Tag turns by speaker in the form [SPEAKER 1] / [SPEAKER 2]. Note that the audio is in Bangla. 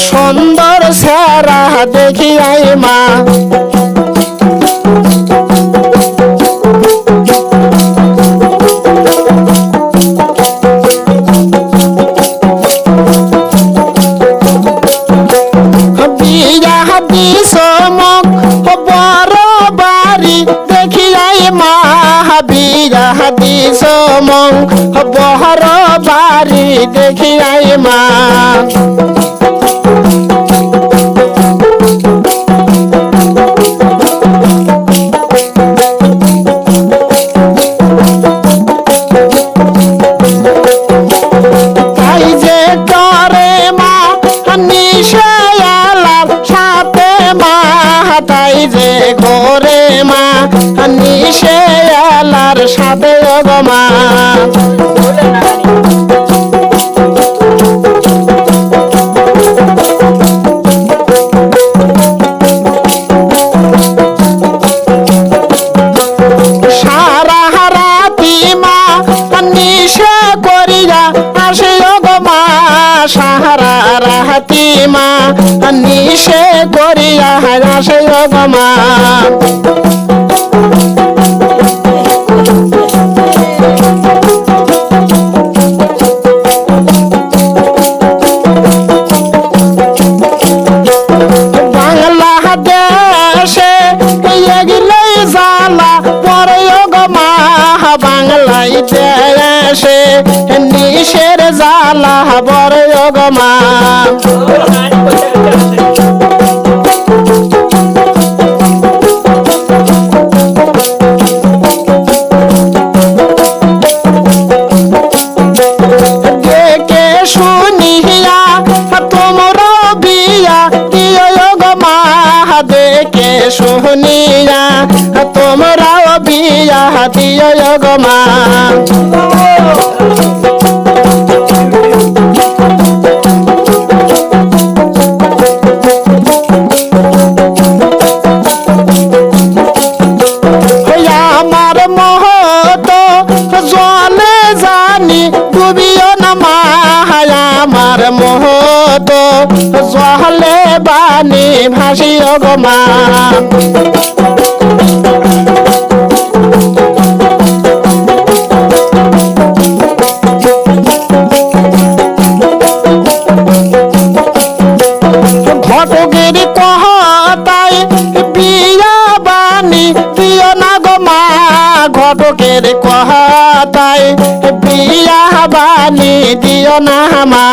[SPEAKER 1] সুন্দর সেরা দেখিয়াই মা বহর বাড়ি দেখিয়াই মা তাই যে করে মা নিশায়ালার সাথে মা তাই যে করে মা নিশায়ালার সাথে গো মা সারা রাতি মা নিশা করিয়া আসে গো মা সারা রাতি মা নিশে করিয়া আসে গো মা বাংলাদেশে এগিলেই জ্বালা পরে গো মা বাংলায় দেশে নিশের জ্বালা পরে গো মা দেখে শুনিয়া তোমরা বিয়া দিও গো মা দেখে শুনিয়া তোমরাও বিয়া দিও গো মা আমার মহত জলে জানি ডুবিও না মা আমার মহত জলে বানি ভাসিও গো মা ঘটকের কথায় বিয়া বানি দিও না গো মা ঘটকের কথায় বিয়া বানি দিও না মা।